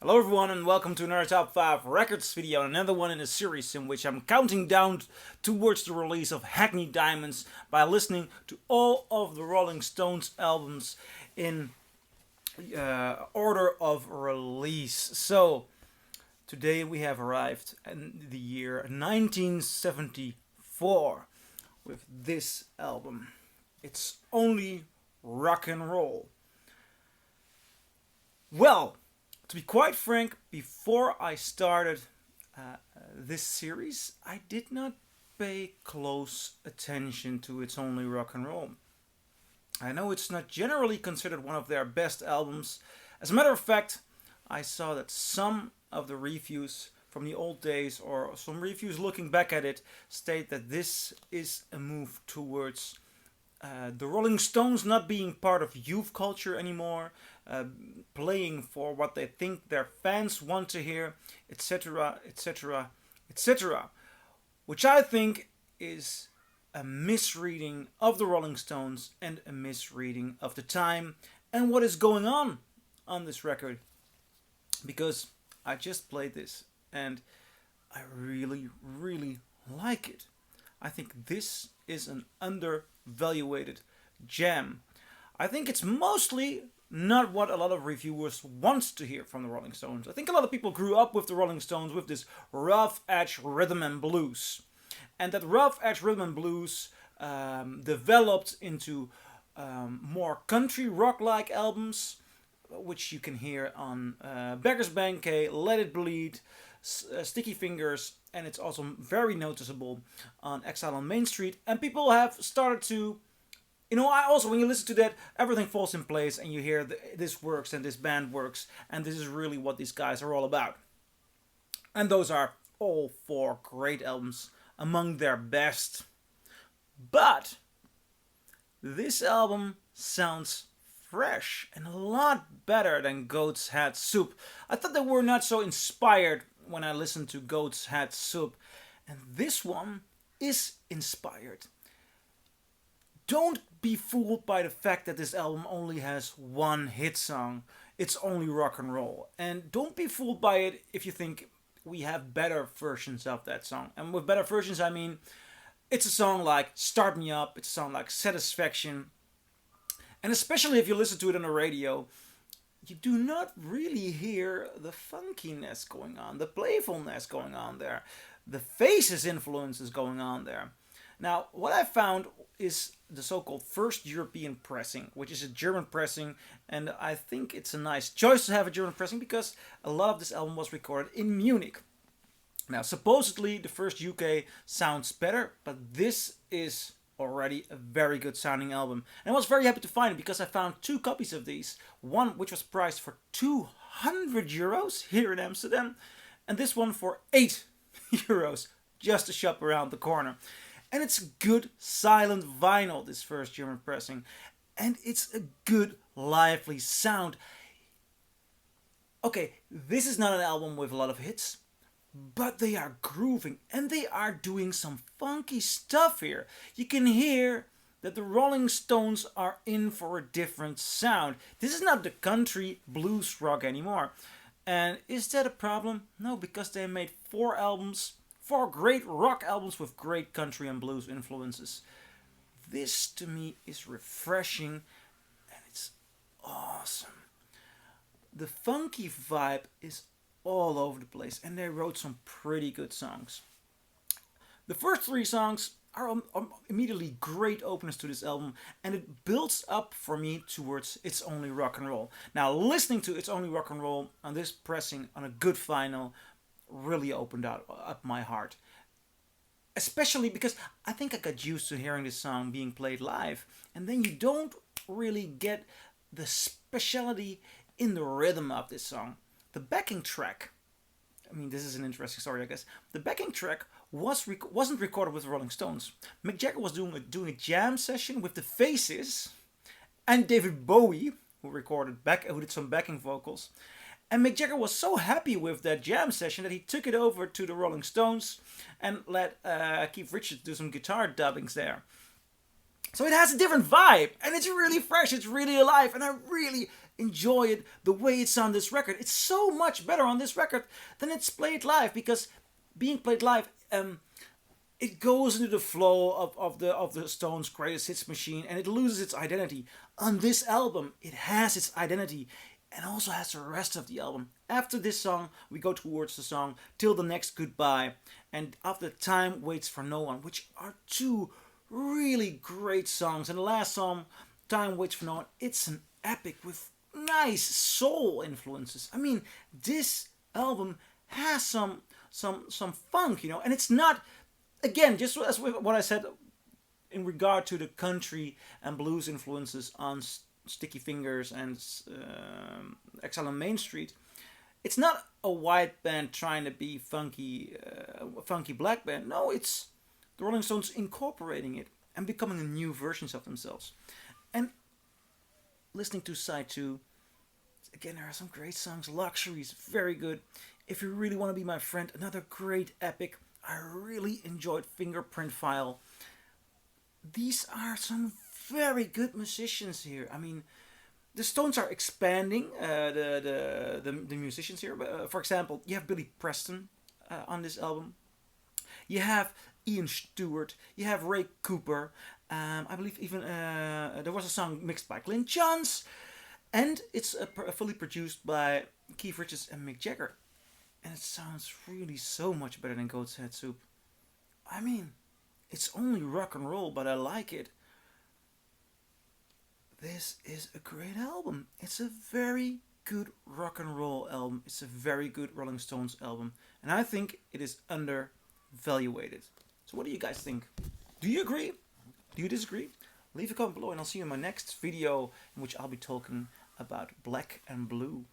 Hello everyone and welcome to another Top 5 Records video, another one in a series in which I'm counting down towards the release of Hackney Diamonds by listening to all of the Rolling Stones albums in order of release. So, today we have arrived in the year 1974 with this album. It's only rock and roll. Well, to be quite frank, before I started this series, I did not pay close attention to It's Only Rock and Roll. I know it's not generally considered one of their best albums. As a matter of fact, I saw that some of the reviews from the old days, or some reviews looking back at it, state that this is a move towards the Rolling Stones not being part of youth culture anymore, playing for what they think their fans want to hear, etc., etc., etc. Which I think is a misreading of the Rolling Stones and a misreading of the time and what is going on this record. Because I just played this and I really, really like it. I think this is an undervaluated jam. I think it's mostly not what a lot of reviewers want to hear from the Rolling Stones. I think a lot of people grew up with the Rolling Stones with this rough edge rhythm and blues. And that rough edge rhythm and blues developed into more country rock-like albums, which you can hear on Beggars Banquet, Let It Bleed, Sticky Fingers, and it's also very noticeable on Exile on Main Street. And people have started to, I also, when you listen to that, everything falls in place and you hear this works and this band works, and this is really what these guys are all about. And those are all four great albums, among their best. But this album sounds fresh and a lot better than Goat's Head Soup. I thought they were not so inspired when I listened to Goat's Head Soup, and this one is inspired. Don't be fooled by the fact that this album only has one hit song. It's only rock and roll. And don't be fooled by it if you think we have better versions of that song. And with better versions, I mean, it's a song like Start Me Up, it's a song like Satisfaction. And especially if you listen to it on the radio, you do not really hear the funkiness going on, the playfulness going on there, the Faces influences going on there. Now, what I found is the so-called first European pressing, which is a German pressing, and I think it's a nice choice to have a German pressing because a lot of this album was recorded in Munich. Now, supposedly the first UK sounds better, but this is already a very good sounding album. And I was very happy to find it because I found two copies of these. One which was priced for €200 here in Amsterdam, and this one for €8 just to shop around the corner. And it's good silent vinyl, this first German pressing. And it's a good lively sound. Okay, this is not an album with a lot of hits, but they are grooving and they are doing some funky stuff here. You can hear that the Rolling Stones are in for a different sound. This is not the country blues rock anymore. And is that a problem? No, because they made four great rock albums with great country and blues influences. This to me is refreshing and it's awesome. The funky vibe is all over the place, and they wrote some pretty good songs. The first three songs are immediately great openers to this album, and it builds up for me towards It's Only Rock and Roll. Now, listening to It's Only Rock and Roll on this pressing on a good vinyl really opened up my heart. Especially because I think I got used to hearing this song being played live, and then you don't really get the speciality in the rhythm of this song. The backing track, I mean, this is an interesting story, I guess. The backing track wasn't recorded with the Rolling Stones. Mick Jagger was doing a jam session with the Faces and David Bowie, who did some backing vocals. And Mick Jagger was so happy with that jam session that he took it over to the Rolling Stones and let Keith Richards do some guitar dubbings there. So it has a different vibe, and it's really fresh, it's really alive, and I really enjoy it the way it's on this record. It's so much better on this record than it's played live, because being played live, it goes into the flow of the Stones' greatest hits machine, and it loses its identity. On this album, it has its identity, and also has the rest of the album. After this song, we go towards the song Till the Next Goodbye, and after Time Waits for No One, which are two really great songs. And the last song, Time Waits for No One, it's an epic with nice soul influences. I mean, this album has some funk, you know, and it's not, again, just as what I said in regard to the country and blues influences on Sticky Fingers and Exile on Main Street. It's not a white band trying to be funky, funky black band. No, it's the Rolling Stones incorporating it and becoming new versions of themselves. And listening to side 2, again, there are some great songs. Luxury is very good. If You Really Want to Be My Friend, another great epic. I really enjoyed Fingerprint File. These are some very good musicians here. I mean, the Stones are expanding the musicians here. For example, you have Billy Preston on this album. You have Ian Stewart. You have Ray Cooper. I believe even there was a song mixed by Clint Johns. And it's fully produced by Keith Richards and Mick Jagger. And it sounds really so much better than Goat's Head Soup. I mean, it's only rock and roll, but I like it. This is a great album. It's a very good rock and roll album. It's a very good Rolling Stones album. And I think it is undervaluated. So what do you guys think? Do you agree? Do you disagree? Leave a comment below, and I'll see you in my next video, in which I'll be talking about Black and Blue.